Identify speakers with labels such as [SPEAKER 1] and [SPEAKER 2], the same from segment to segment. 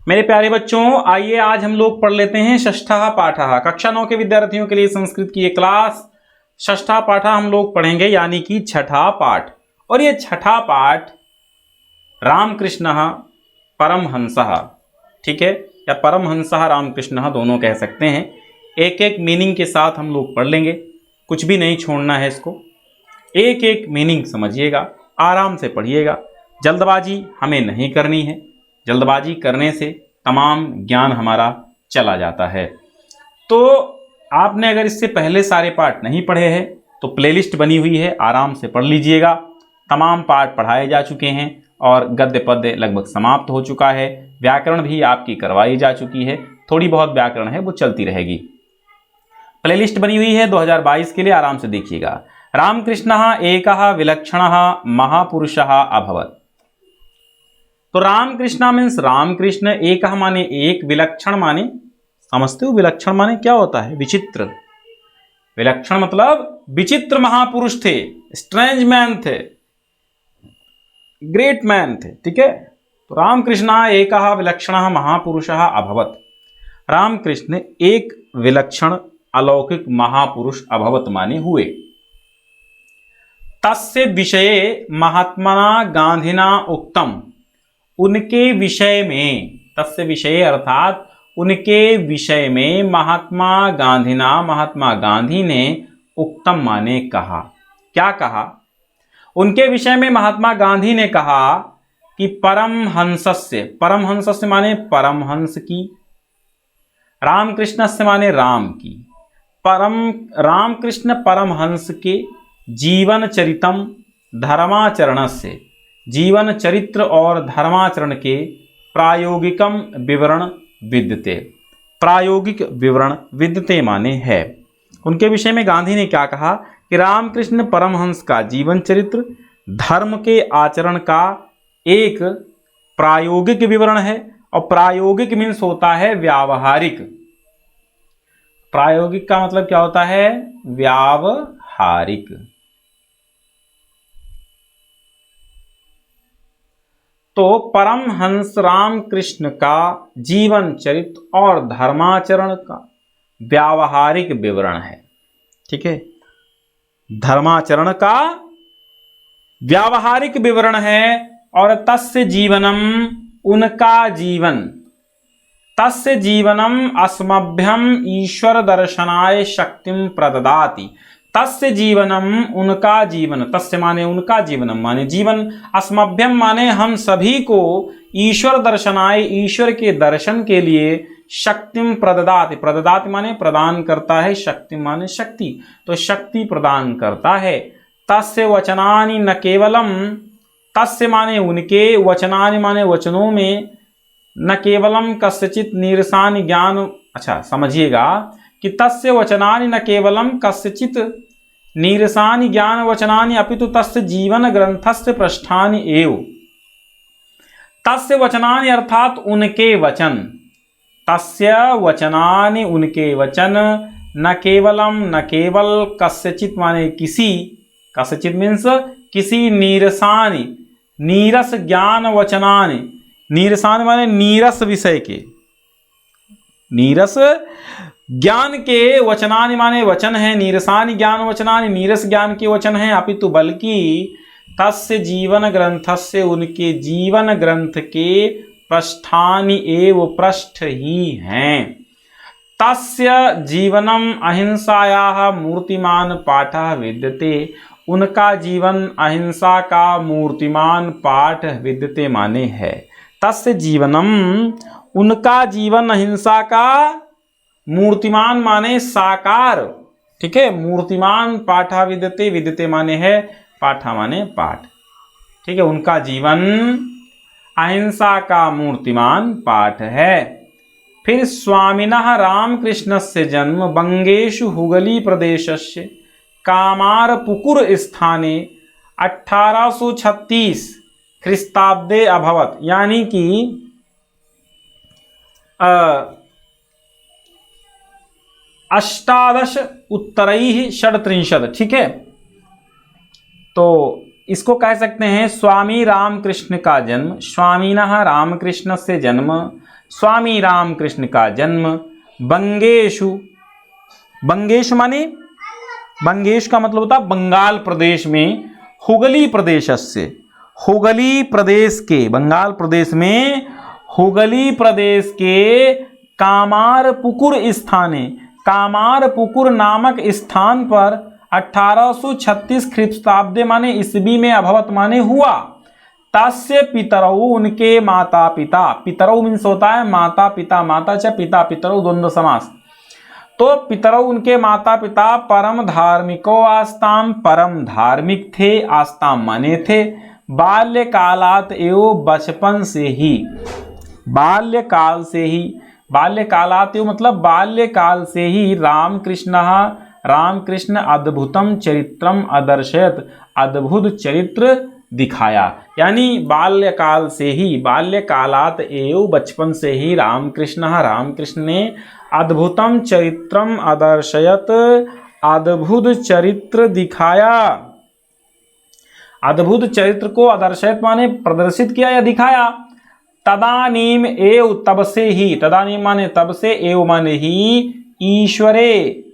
[SPEAKER 1] मेरे प्यारे बच्चों, आइए आज हम लोग पढ़ लेते हैं षष्ठः पाठः। कक्षा 9 के विद्यार्थियों के लिए संस्कृत की ये क्लास षष्ठः पाठः हम लोग पढ़ेंगे, यानी कि छठा पाठ। और ये छठा पाठ रामकृष्णः परमहंसः, ठीक है, या परमहंसः रामकृष्णः दोनों कह सकते हैं। एक एक मीनिंग के साथ हम लोग पढ़ लेंगे, कुछ भी नहीं छोड़ना है इसको। एक एक मीनिंग समझिएगा, आराम से पढ़िएगा, जल्दबाजी हमें नहीं करनी है। जल्दबाजी करने से तमाम ज्ञान हमारा चला जाता है। तो आपने अगर इससे पहले सारे पाठ नहीं पढ़े हैं तो प्लेलिस्ट बनी हुई है, आराम से पढ़ लीजिएगा। तमाम पाठ पढ़ाए जा चुके हैं और गद्य पद्य लगभग समाप्त हो चुका है। व्याकरण भी आपकी करवाई जा चुकी है, थोड़ी बहुत व्याकरण है वो चलती रहेगी। प्लेलिस्ट बनी हुई है 2022 के लिए, आराम से देखिएगा। रामकृष्णः एकः विलक्षणः महापुरुषः अभवत्। तो रामकृष्ण मीन्स रामकृष्ण, एक माने एक, विलक्षण माने, समझते हो विलक्षण माने क्या होता है? विचित्र। विलक्षण मतलब विचित्र महापुरुष थे, स्ट्रेंज मैन थे, ग्रेट मैन थे, ठीक है। तो रामकृष्ण एक विलक्षण महापुरुषः अभवत्। रामकृष्ण एक विलक्षण अलौकिक महापुरुष अभवत् माने हुए। तस्य विषये महात्मना गांधिना उक्तम, उनके विषय में, तस्य विषय अर्थात उनके विषय में महात्मा गांधीना, महात्मा गांधी ने उक्तम माने कहा। क्या कहा? उनके विषय में महात्मा गांधी ने कहा कि परमहंसस्य, परमहंसस्य माने परमहंस की, रामकृष्णस्य माने राम की, रामकृष्ण परमहंस के जीवन चरितम धर्माचरणस्य, जीवन चरित्र और धर्माचरण के प्रायोगिकम विवरण विद्यते। प्रायोगिक विवरण विद्यते माने है। उनके विषय में गांधी ने क्या कहा कि रामकृष्ण परमहंस का जीवन चरित्र धर्म के आचरण का एक प्रायोगिक विवरण है। और प्रायोगिक मीन्स होता है व्यावहारिक। प्रायोगिक का मतलब क्या होता है? व्यावहारिक। तो परमहंस रामकृष्ण का जीवन चरित्र और धर्माचरण का व्यावहारिक विवरण है, ठीक है। धर्माचरण का व्यावहारिक विवरण है। और तस्य जीवनम, उनका जीवन, तस्य जीवनम अस्मभ्यम ईश्वर दर्शनाय शक्तिम प्रददाति। तस्य जीवनम, उनका जीवन, तस्य माने उनका, जीवनम माने जीवन, अस्मभ्यम माने हम सभी को, ईश्वर दर्शनाय, ईश्वर के दर्शन के लिए, शक्तिम प्रददाति, प्रददाति माने प्रदान करता है, शक्ति माने शक्ति, तो शक्ति प्रदान करता है। तस्य वचनानि न केवलम, तस्य माने उनके, वचनानि माने वचनों में, न केवलम कस्यचित नीरसानि ज्ञान, अच्छा समझिएगा कि तस्य वचनानि न केवलम कस्यचित नीरसानि ज्ञान वचनानि अपितु तस्य जीवन ग्रंथस्य पृष्ठानि एव। तस्य वचनानि अर्थात उनके वचन, तस्य वचनानि उनके वचन, न केवलम न केवल, कस्यचित माने किसी, कस्यचित मीन्स किसी, नीरसानि नीरस ज्ञान वचनानि, नीरसानि माने नीरस विषय के, नीरस ज्ञान के, वचनानि माने वचन है, नीरसानि ज्ञान वचनानि नीरस ज्ञान के वचन हैं, अपितु बल्कि तस्य जीवन ग्रंथस्य, उनके जीवन ग्रंथ के पृष्ठानि एव, पृष्ठ ही हैं। तस्य जीवनम अहिंसायाः मूर्तिमान पाठः विद्यते। उनका जीवन अहिंसा का मूर्तिमान पाठ विद्यते माने है। तस्य जीवनम, उनका जीवन अहिंसा का, मूर्तिमान माने साकार, ठीक है। मूर्तिमान पाठा विद्यते, विद्यते माने है, पाठा माने पाठ, ठीक है। उनका जीवन अहिंसा का मूर्तिमान पाठ है। फिर स्वामिनः रामकृष्णस्य जन्म बंगेषु हुगली प्रदेशस्य कामारपुकुर स्थाने 1836 ख्रीस्ताब्दे अभवत्, यानी कि 18 उत्तरैः षड्त्रिंशत्, ठीक है। तो इसको कह सकते हैं स्वामी रामकृष्ण का जन्म, स्वामीनः रामकृष्ण से जन्म स्वामी रामकृष्ण का जन्म बंगेशु, बंगेश माने बंगेश का मतलब होता बंगाल प्रदेश में, हुगली प्रदेशस्य, हुगली प्रदेश के, बंगाल प्रदेश में हुगली प्रदेश के कामारपुकुर स्थाने, कामारपुकुर नामक स्थान पर 1836 ख्रीष्टाब्दे माने ईस्वी में अभवत माने हुआ। तस्य पितरौ, उनके माता पिता, पितरौ मीन्स होता है माता पिता, माता च पिता, पितरौ द्वंद्व समास। तो पितरौ उनके माता पिता परम धार्मिको आस्ताम, परम धार्मिक थे, आस्ताम माने थे, बाल्यकालात एवं बचपन से ही, बाल्यकाल से ही, बाल्यकालात एवं मतलब बाल्यकाल से ही रामकृष्ण अद्भुतम चरित्रम अदर्शयत, अद्भुत चरित्र दिखाया। यानी बाल्यकाल से ही, बाल्यकालात एवं बचपन से ही रामकृष्ण ने अद्भुतम चरित्रम अदर्शयत, अद्भुत चरित्र दिखाया। अद्भुत चरित्र को अदर्शयत माने प्रदर्शित किया या दिखाया। तदानीम एव तब से ही, तदानीम माने तब से, एव माने ही, ईश्वरे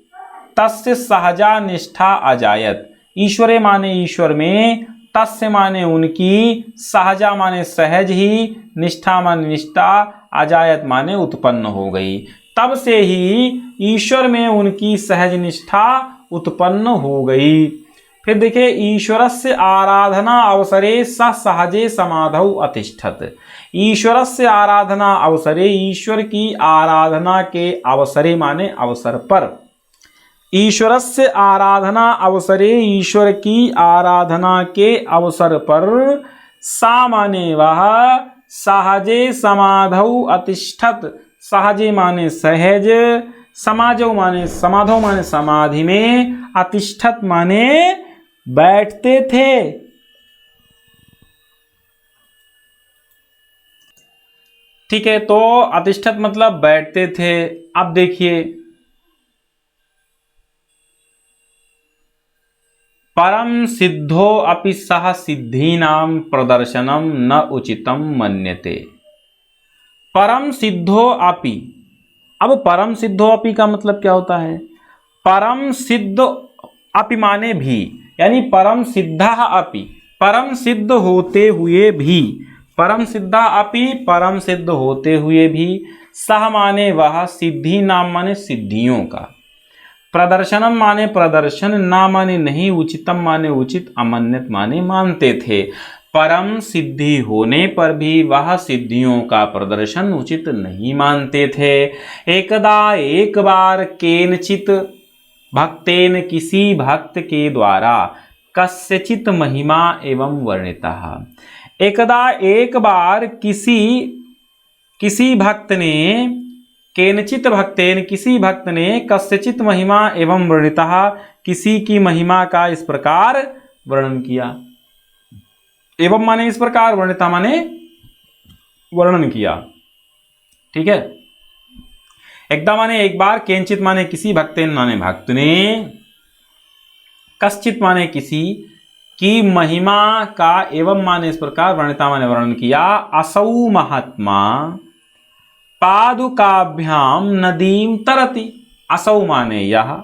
[SPEAKER 1] तस्य सहजा निष्ठा अजायत, ईश्वरे माने ईश्वर में, तस्य माने उनकी, सहजा माने सहज ही, निष्ठा माने निष्ठा, अजायत माने उत्पन्न हो गई। तब से ही ईश्वर में उनकी सहज निष्ठा उत्पन्न हो गई। फिर देखिए, ईश्वरस्य आराधना अवसरे स सहजे समाधौ अतिष्ठत, ईश्वरस्य आराधना अवसरे, ईश्वर की आराधना के अवसरे माने अवसर पर, ईश्वरस्य आराधना अवसरे, ईश्वर की आराधना के अवसर पर, सा माने वह, सहजे समाधौ अतिष्ठत, सहजे माने सहज, समाजो माने समाधौ माने समाधि में, अतिष्ठत माने बैठते थे। ठीक है, तो अतिष्ठत मतलब बैठते थे। अब देखिए, परम सिद्धो अपि सह सिद्धीनाम प्रदर्शनम न उचितम मन्यते, परम सिद्धो अपि। अब परम सिद्धो अपि का मतलब क्या होता है? परम सिद्ध अपि माने भी, यानी परम सिद्धा अपि, परम सिद्ध होते हुए भी, परम सिद्धा अपि, परम सिद्ध होते हुए भी, सह माने वह, सिद्धि नाम माने सिद्धियों का, प्रदर्शनम माने प्रदर्शन, ना माने नहीं, उचितम माने उचित, अमन्यत माने मानते थे। परम सिद्धि होने पर भी वह सिद्धियों का प्रदर्शन उचित नहीं मानते थे। एकदा एक बार केनचित भक्तेन, किसी भक्त के द्वारा, कस्यचित महिमा एवं वर्णितः, एकदा एक बार किसी भक्त ने, केनचित भक्तेन किसी भक्त ने, कस्यचित महिमा एवं वर्णितः किसी की महिमा का इस प्रकार वर्णन किया। एवं माने इस प्रकार, वर्णिता माने वर्णन किया। ठीक है, एकदा माने एक बार, केनचित माने किसी, भक्तेन माने भक्त ने, कश्चित माने किसी की महिमा का, एवं माने इस प्रकार, वर्णिता माने वर्णन किया। असौ महात्मा पादुकाभ्याम नदीम तरति, असौ माने यह,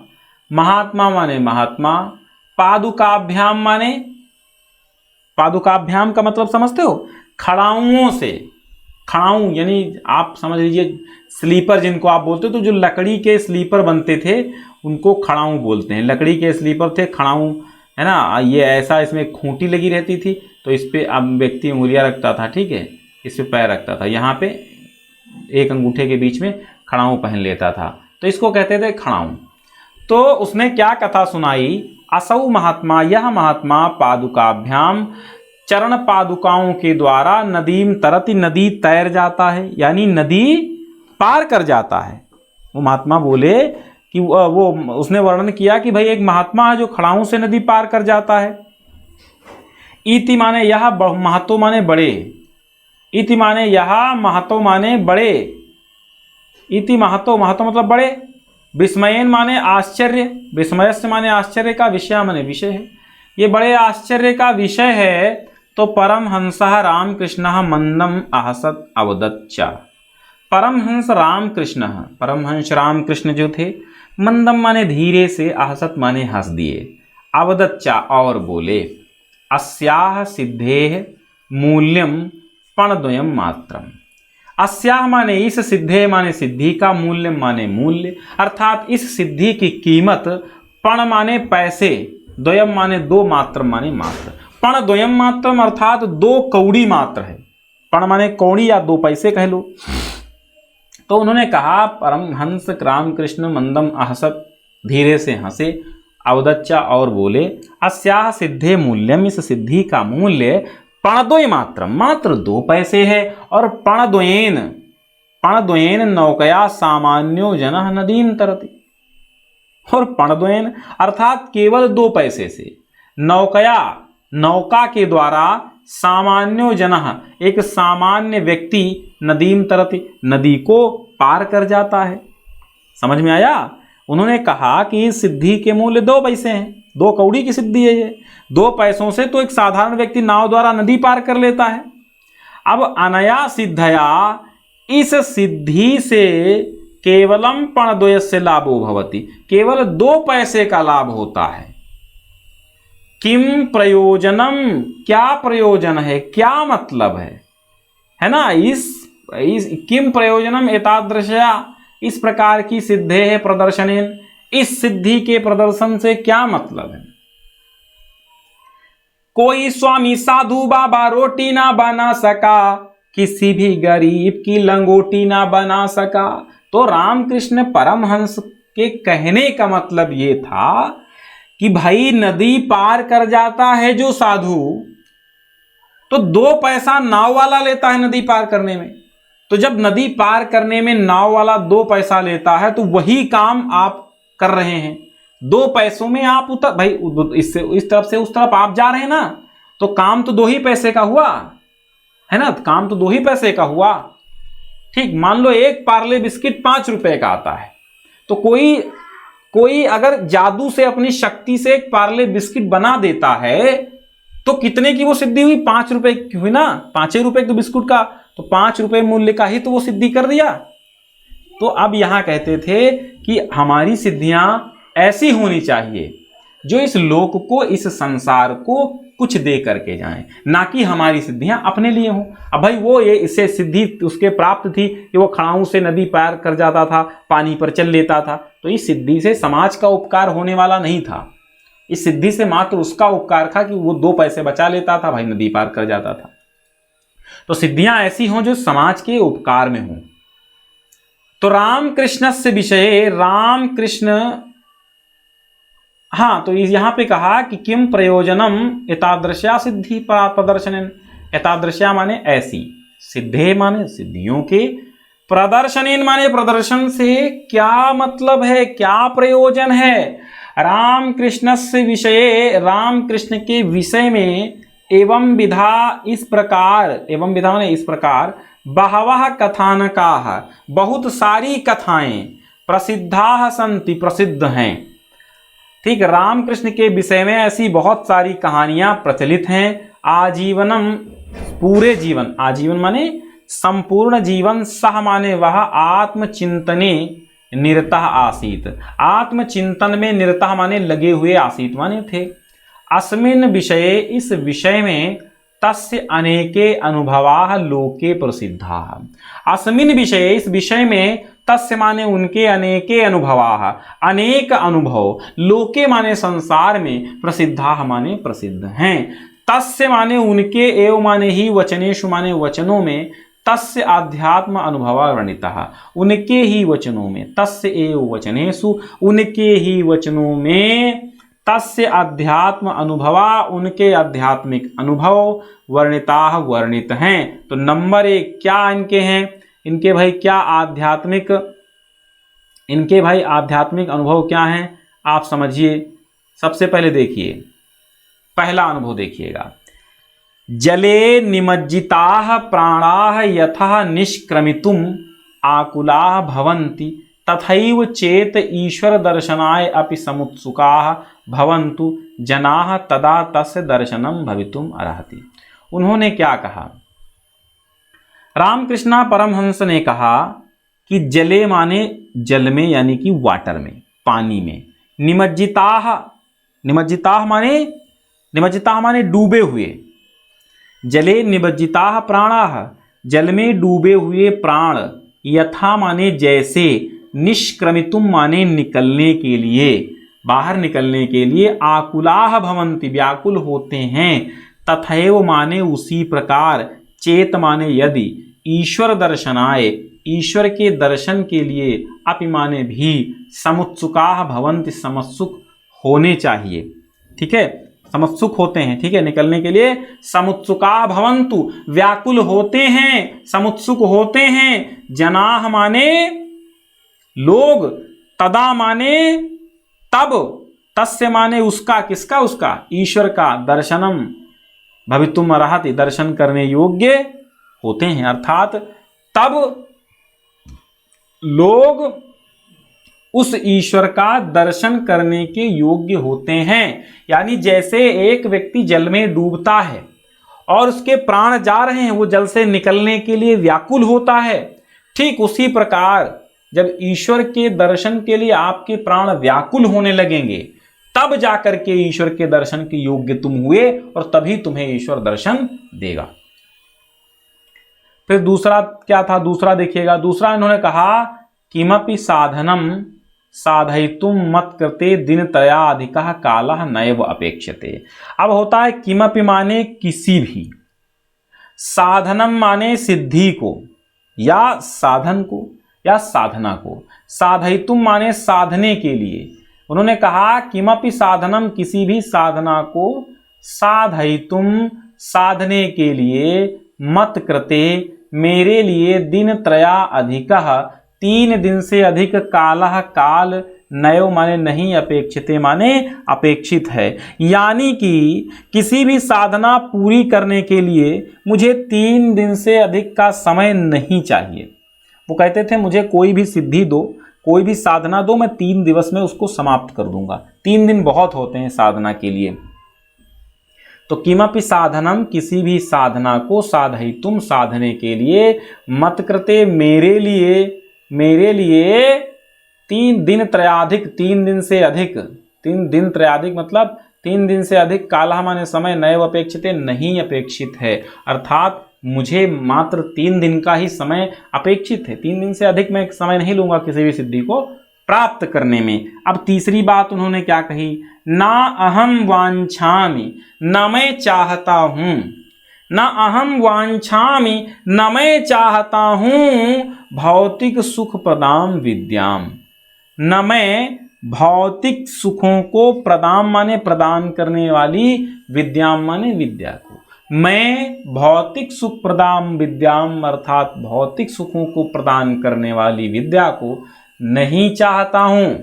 [SPEAKER 1] महात्मा माने महात्मा, पादुकाभ्याम माने, पादुकाभ्याम का मतलब समझते हो? खड़ाऊओं से, खड़ाऊ यानी आप समझ लीजिए स्लीपर जिनको आप बोलते हो, तो जो लकड़ी के स्लीपर बनते थे उनको खड़ाऊ बोलते हैं। लकड़ी के स्लीपर थे, खड़ाऊ है ना। ये ऐसा, इसमें खूंटी लगी रहती थी, तो इस पे अब व्यक्ति उंगलियां रखता था, ठीक है, इस पे पैर रखता था, यहाँ पे एक अंगूठे के बीच में खड़ाऊ पहन लेता था, तो इसको कहते थे खड़ाऊ। तो उसने क्या कथा सुनाई? असौ महात्मा, यह महात्मा, पादुकाभ्याम चरण पादुकाओं के द्वारा, नदीम तरति, नदी तैर जाता है, यानी नदी पार कर जाता है। वो महात्मा बोले कि वो उसने वर्णन किया कि भाई एक महात्मा है जो खड़ाऊ से नदी पार कर जाता है। इति माने यह, महतो माने बड़े, इति माने यह, महतो माने बड़े, इति महतो, महतो मतलब बड़े, विस्मयन माने आश्चर्य, विस्मयस्य माने आश्चर्य का, विषय माने विषय है, ये बड़े आश्चर्य का विषय है। तो परमहंसः रामकृष्णः मंदम आहसत अवदच्च, परमहंस रामकृष्ण, परमहंस रामकृष्ण जो थे, मंदम माने धीरे से, आहसत माने हंस दिए, अवदच्चा और बोले, अस्याह सिद्धेह मूल्यम पणद्वयम मात्रम। अस्याह माने इस, सिद्धे माने सिद्धि का, मूल्य माने मूल्य, अर्थात इस सिद्धि की कीमत, पण माने पैसे, द्वयम माने दो, मात्र माने मात्र। पण द्वयम मात्रम अर्थात 2 कौड़ी मात्र है। पण माने कौड़ी या 2 पैसे कह लो। तो उन्होंने कहा, परमहंस रामकृष्ण मंदम आहसत, धीरे से हंसे, अवदच्चा और बोले, अस्याह सिद्धे मूल्यम, इस सिद्धि का मूल्य पणद्वय मात्र, मात्र 2 पैसे है। और पणद्वयेन, पणद्वयेन नौकया सामान्यो जनः नदीम तरति। और पणद्वयेन अर्थात केवल 2 पैसे से, नौकया नौका के द्वारा, सामान्यो जनः एक सामान्य व्यक्ति, नदीम तरति नदी को पार कर जाता है। समझ में आया? उन्होंने कहा कि इस सिद्धि के मूल्य 2 पैसे हैं, 2 कौड़ी की सिद्धि है ये। 2 पैसों से तो एक साधारण व्यक्ति नाव द्वारा नदी पार कर लेता है। अब अनया सिद्धया, इस सिद्धि से केवलम पणद्वयस्य लाभो भवति, केवल 2 पैसे का लाभ होता है। किम प्रयोजनम, क्या प्रयोजन है, क्या मतलब है ना? इस किम प्रयोजनम एतादृशया, इस प्रकार की सिद्धे है प्रदर्शनेन, इस सिद्धि के प्रदर्शन से क्या मतलब है? कोई स्वामी साधु बाबा रोटी ना बना सका, किसी भी गरीब की लंगोटी ना बना सका। तो रामकृष्ण परमहंस के कहने का मतलब ये था कि भाई नदी पार कर जाता है जो साधु, तो 2 पैसा नाव वाला लेता है नदी पार करने में। तो जब नदी पार करने में नाव वाला 2 पैसा लेता है, तो वही काम आप कर रहे हैं। 2 पैसों में आप उतर, भाई इससे इस तरफ से उस तरफ आप जा रहे हैं ना, तो काम तो 2 ही पैसे का हुआ है ना, काम तो 2 ही पैसे का हुआ। ठीक, मान लो एक पार्ले बिस्किट 5 रुपए का आता है, तो कोई अगर जादू से अपनी शक्ति से एक पार्ले बिस्किट बना देता है, तो कितने की वो सिद्धि हुई? 5 रुपए की हुई ना, 5 रुपए के बिस्कुट का, तो 5 रुपए मूल्य का ही तो वो सिद्धि कर दिया। तो अब यहां कहते थे कि हमारी सिद्धियां ऐसी होनी चाहिए जो इस लोक को, इस संसार को कुछ दे करके जाएं, ना कि हमारी सिद्धियां अपने लिए हों। अब भाई वो ये इससे सिद्धि उसके प्राप्त थी कि वो खड़ाऊ से नदी पार कर जाता था, पानी पर चल लेता था, तो इस सिद्धि से समाज का उपकार होने वाला नहीं था। इस सिद्धि से मात्र उसका उपकार था कि वो 2 पैसे बचा लेता था, भाई नदी पार कर जाता था। तो सिद्धियां ऐसी हों जो समाज के उपकार में हों। तो रामकृष्ण से विषय, रामकृष्ण, हाँ, तो यहां पे कहा कि किम प्रयोजनम एतादृश्या सिद्धि प्रदर्शन, एतादृश्या माने ऐसी, सिद्धे माने सिद्धियों के, प्रदर्शनेन माने प्रदर्शन से क्या मतलब है, क्या प्रयोजन है। रामकृष्ण से विषय, रामकृष्ण के विषय में, एवं विधा इस प्रकार, एवं विधा माने इस प्रकार, बहवः कथानकाः बहुत सारी कथाएं, प्रसिद्धाः सन्ति प्रसिद्ध हैं। ठीक, रामकृष्ण के विषय में ऐसी बहुत सारी कहानियां प्रचलित हैं। आजीवनम पूरे जीवन, आजीवन माने संपूर्ण जीवन, सह माने वह आत्मचिंतने निरतः आसीत, आत्मचिंतन में निरतः माने लगे हुए, आसीत माने थे। अस्मिन् विषये इस विषय में, तस्य अनेके अनुभवाः लोके प्रसिद्धाः। अस्मिन् विषये इस विषय में, तस्य माने उनके, अनेके अनुभवाः अनेक अनुभव, लोके माने संसार में, प्रसिद्धाः माने प्रसिद्ध हैं। तस्य माने उनके, एव माने ही, वचनेषु माने वचनों में, तस्य आध्यात्म अनुभवा वर्णितः उनके ही वचनों में, तस्य एव वचनेषु उनके ही वचनों में, तस्य अध्यात्म अनुभवा उनके आध्यात्मिक अनुभव, वर्णिताः वर्णित हैं। तो नंबर 1 क्या इनके हैं, इनके भाई क्या आध्यात्मिक, इनके भाई आध्यात्मिक अनुभव क्या हैं आप समझिए। सबसे पहले देखिए, पहला अनुभव देखिएगा, जले निमज्जिताः प्राणाः यथा निष्क्रमितुम् आकुलाः भवन्ति, तथैव चेत ईश्वर दर्शनाय अपि समुत्सुकाः भवन्तु जनाः, तदा तस्य दर्शनम भवितुम अर्हति। उन्होंने क्या कहा, रामकृष्ण परमहंस ने कहा कि जले माने जल में यानी कि वाटर में, पानी में। निमज्जिताह, निमज्जिताह माने डूबे हुए। जले निमज्जिताह प्राणाः, जल में डूबे हुए प्राण। यथा माने जैसे, निष्क्रमितुम माने निकलने के लिए, बाहर निकलने के लिए। आकुलाः भवन्ति, व्याकुल होते हैं। तथैव माने उसी प्रकार। चेत माने यदि। ईश्वर दर्शनाय, ईश्वर के दर्शन के लिए। अपि माने भी। समुत्सुकाः भवन्ति, समुत्सुक होने चाहिए। ठीक है, समुत्सुक होते हैं, ठीक है, निकलने के लिए। समुत्सुकाः भवन्तु, व्याकुल होते हैं, समुत्सुक होते हैं। जनाः माने लोग। तदा माने तब। तस्य माने उसका, किसका, उसका, ईश्वर का। दर्शनम भवितुम अर्हति, दर्शन करने योग्य होते हैं। अर्थात तब लोग उस ईश्वर का दर्शन करने के योग्य होते हैं। यानी जैसे एक व्यक्ति जल में डूबता है और उसके प्राण जा रहे हैं, वो जल से निकलने के लिए व्याकुल होता है, ठीक उसी प्रकार जब ईश्वर के दर्शन के लिए आपके प्राण व्याकुल होने लगेंगे, तब जाकर के ईश्वर के दर्शन के योग्य तुम हुए और तभी तुम्हें ईश्वर दर्शन देगा। फिर दूसरा क्या था, दूसरा देखिएगा। दूसरा इन्होंने कहा किमपि साधनम साधयितुम मत कृते दिनत्रयाधिकः कालः नैव अपेक्षते। अब होता है किमपि माने किसी भी, साधनम माने सिद्धि को या साधन को या साधना को, साधयितुम माने साधने के लिए। उन्होंने कहा किमपि साधनम, किसी भी साधना को, साधयितुम साधने के लिए, मत कृते मेरे लिए, दिनत्रया अधिकः 3 दिन से अधिक, कालः काल, नयो माने नहीं, अपेक्षिते माने अपेक्षित है। यानी कि किसी भी साधना पूरी करने के लिए मुझे 3 दिन से अधिक का समय नहीं चाहिए। वो कहते थे मुझे कोई भी सिद्धि दो, कोई भी साधना दो, मैं 3 दिवस में उसको समाप्त कर दूंगा। 3 दिन बहुत होते हैं साधना के लिए। तो किमपि साधनम, किसी भी साधना को, साधयितुम साधने के लिए, मत कृते मेरे लिए 3 दिन त्रयाधिक, 3 दिन से अधिक, 3 दिन त्रयाधिक मतलब 3 दिन से अधिक, कालः माने समय, नैव अपेक्षिते नहीं अपेक्षित है। अर्थात मुझे मात्र 3 दिन का ही समय अपेक्षित है, 3 दिन से अधिक मैं समय नहीं लूंगा किसी भी सिद्धि को प्राप्त करने में। अब तीसरी बात उन्होंने क्या कही, ना अहम वांछामि, न मैं चाहता हूं, न अहम वांछामि, न मैं चाहता हूं, भौतिक सुख प्रदाम विद्याम। न मैं भौतिक सुखों को, प्रदाम माने प्रदान करने वाली, विद्याम माने विद्या को, मैं भौतिक सुख प्रदाम विद्याम अर्थात भौतिक सुखों को प्रदान करने वाली विद्या को नहीं चाहता हूं।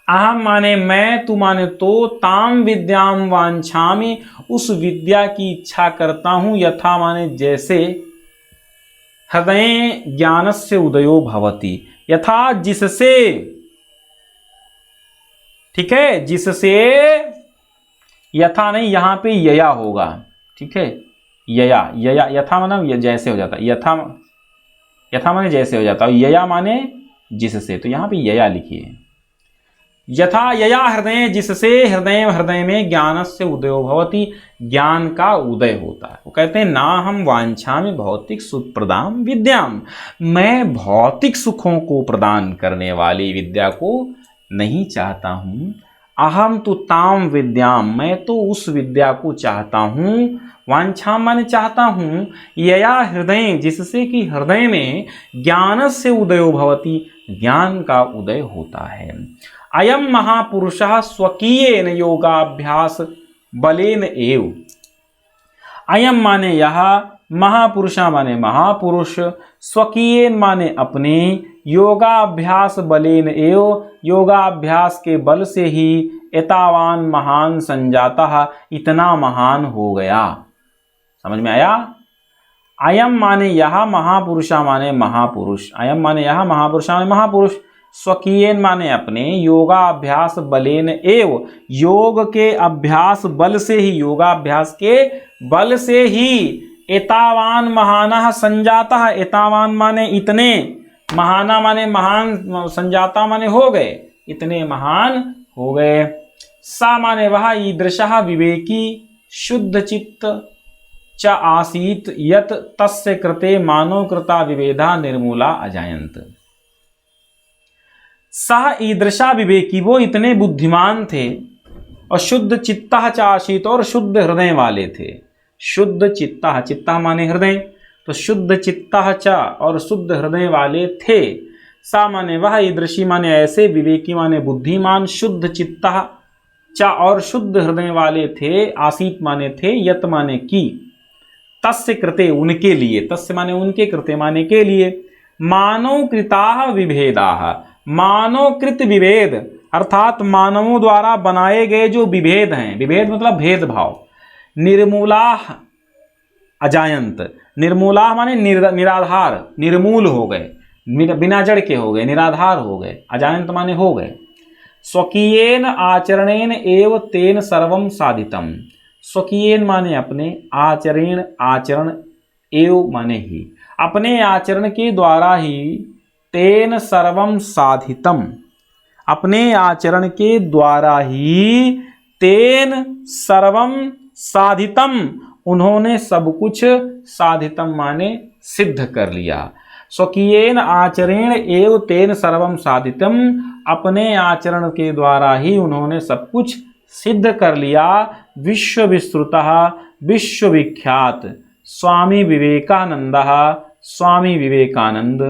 [SPEAKER 1] अहम माने मैं, तू माने तो, ताम विद्याम वांछामि, उस विद्या की इच्छा करता हूं। यथा माने जैसे, हृदय ज्ञानस्य उदयो भवति, यथा जिससे, ठीक है, जिससे, यथा नहीं यहां पे यया होगा, ठीक है, यया, यथा माने जैसे हो जाता, यथा माने जैसे हो जाता, और यया माने जिससे, तो यहां पे यया लिखिए। यथा यया हृदय, जिससे हृदय में ज्ञानस्य उदयो भवति, ज्ञान का उदय होता है। वो कहते हैं ना हम वांछामि भौतिक सुख प्रदाम विद्याम, मैं भौतिक सुखों को प्रदान करने वाली विद्या को नहीं चाहता हूं। अहम तु ताम विद्याम, मैं तो उस विद्या को चाहता हूं। वांछा माने चाहता हूं, यया हृदय, जिससे कि हृदय में ज्ञानस्य उदयो भवति, ज्ञान का उदय होता है। अयम महापुरुषः स्वकीयेन योगाभ्यास बलेन एव, अयम माने यह, महापुरुषा माने महापुरुष, स्वकीयेन माने अपने, योगाभ्यास बलेन एव, योगाभ्यास के बल से ही, एतावान महान संजातः, इतना महान हो गया। समझ में आया? अयम माने यह, महापुरुषा माने महापुरुष, अयम माने यह, महापुरुषा माने महापुरुष, स्वकीयेन माने अपने, योगाभ्यास बलेन एव, योग के अभ्यास बल से ही, योगाभ्यास के बल से ही, एतावान महानः संजातः, एतावान माने इतने, महाना माने महान, संजाता माने हो गए, इतने महान हो गए। सा माने वह ईदृशः विवेकी शुद्ध चित्त च आसीत यत तस्य कृते मानव कृता विभेदा निर्मूला अजायंत। सह ईदृशा विवेकी, वो इतने बुद्धिमान थे, और शुद्ध चित्ता च आसीत, और शुद्ध हृदय वाले थे। शुद्ध चित्ता, चित्ता माने हृदय, तो शुद्ध चित्ता च, और शुद्ध हृदय वाले थे। सा माने वह, ईदृशी माने ऐसे, विवेकी माने बुद्धिमान, शुद्ध चित्ता च और शुद्ध हृदय वाले थे, आसीत माने थे, यत माने की, तस्य कृते उनके लिए, तस्य माने उनके, कृते माने के लिए, मानव कृता विभेदा, मानवकृत विभेद अर्थात मानवों द्वारा बनाए गए जो विभेद हैं, विभेद मतलब भेदभाव, निर्मूला अजायंत, निर्मूला माने निराधार, निर्मूल हो गए, बिना जड़ के हो गए, निराधार हो गए, अजायंत माने हो गए। स्वकीयेन आचरणेन एव तेन सर्वम साधितम, स्वकीयेन माने अपने, आचरण आचरण, एव माने ही, अपने आचरण के द्वारा ही, तेन सर्वम साधितम, अपने आचरण के द्वारा ही, तेन सर्वम साधितम, उन्होंने सब कुछ, साधितम माने सिद्ध कर लिया। स्वकीयेन आचरेण एव तेन सर्वम साधितम, अपने आचरण के द्वारा ही उन्होंने सब कुछ सिद्ध कर लिया। विश्व विश्रुतः, विश्व विख्यात, स्वामी विवेकानंदः, स्वामी विवेकानंद,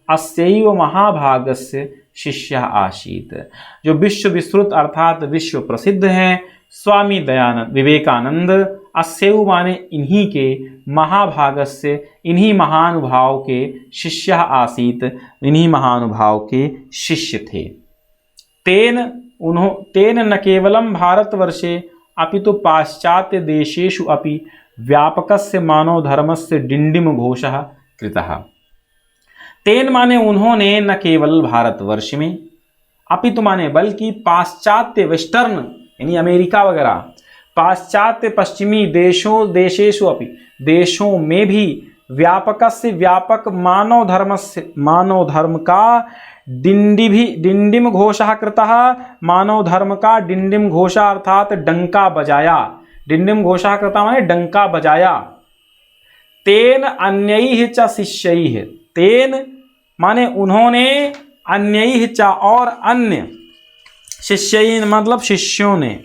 [SPEAKER 1] अस्यैव महाभागस्य शिष्य आसीत, जो विश्व विश्रुत अर्थात विश्व प्रसिद्ध हैं, स्वामी दयानंद विवेकानंद, अस्यैव माने इन्हीं के, महाभागस्य इन्हीं महानुभाव के, शिष्य आसीत इन्हीं महानुभाव के शिष्य थे। तेन न केवलं भारतवर्षे अपितु पाश्चात्य देशेषु अपि व्यापकस्य मानव धर्मस्य डिंडिम घोषः कृतः। तेन माने उन्होंने, न केवल भारतवर्ष में, अपितु माने बल्कि, पाश्चात्य वेस्टर्न यानी अमेरिका वगैरह, पाश्चात्य पश्चिमी देशेषु अपि, देशों में भी, व्यापकस्य व्यापक, मानव धर्मस्य मानव धर्म का, डिंडिम घोषः कृतः, मानव धर्म का डिंडिम घोषा अर्थात डंका बजाया, डिंडिम घोषः कृतः माने डंका बजाया। तेन अन्यैः च शिष्यैः, तेन माने उन्होंने, अन्यैः च और अन्य, शिष्यैः मतलब शिष्यों ने,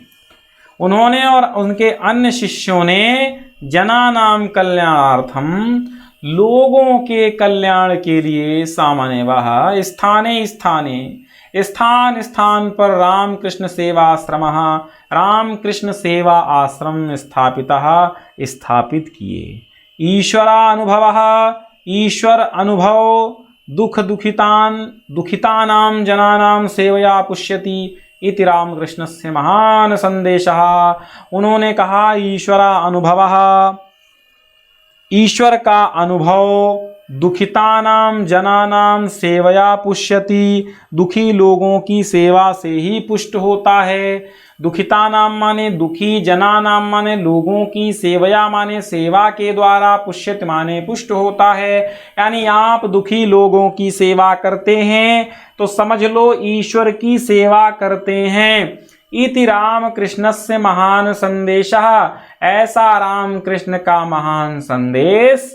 [SPEAKER 1] उन्होंने और उनके अन्य शिष्यों ने, जनानाम कल्याणार्थम, लोगों के कल्याण के लिए, सामान्य वह, स्थाने स्थाने, स्थान स्थान पर, रामकृष्ण सेवाश्रम, रामकृष्ण सेवा आश्रम स्थापित किए। ईश्वरानुभव, ईश्वर अनुभव, दुखितानां जनानां सेवया पुष्यति इति रामकृष्णस्य महान संदेशः। उन्होंने कहा ईश्वरा अनुभवः, ईश्वर का अनुभव, दुखितानां जनानां सेवया पुष्यति, दुखी लोगों की सेवा से ही पुष्ट होता है। दुखितानां माने दुखी, जनानां माने लोगों की, सेवया माने सेवा के द्वारा, पुष्यति माने पुष्ट होता है। यानी आप दुखी लोगों की सेवा करते हैं तो समझ लो ईश्वर की सेवा करते हैं। इति रामकृष्णस्य महान संदेशः, ऐसा रामकृष्ण का महान संदेश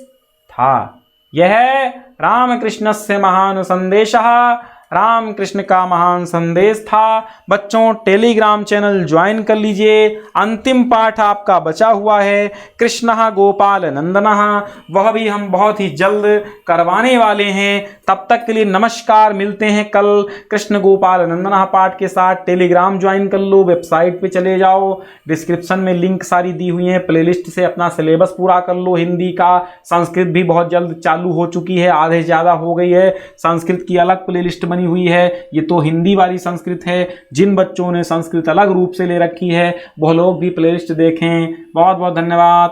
[SPEAKER 1] था। यह रामकृष्णस्य महान संदेशः, रामकृष्ण का महान संदेश था। बच्चों टेलीग्राम चैनल ज्वाइन कर लीजिए। अंतिम पाठ आपका बचा हुआ है, कृष्णः गोपाल नंदनः, वह भी हम बहुत ही जल्द करवाने वाले हैं। तब तक के लिए नमस्कार, मिलते हैं कल कृष्ण गोपाल नंदनः पाठ के साथ। टेलीग्राम ज्वाइन कर लो, वेबसाइट पे चले जाओ, डिस्क्रिप्शन में लिंक सारी दी हुई हैं। प्लेलिस्ट से अपना सिलेबस पूरा कर लो हिंदी का। संस्कृत भी बहुत जल्द चालू हो चुकी है, आधे से ज़्यादा हो गई है। संस्कृत की अलग प्लेलिस्ट बनी हुई है, ये तो हिंदी वाली संस्कृत है। जिन बच्चों ने संस्कृत अलग रूप से ले रखी है वह लोग भी प्लेलिस्ट देखें। बहुत बहुत धन्यवाद।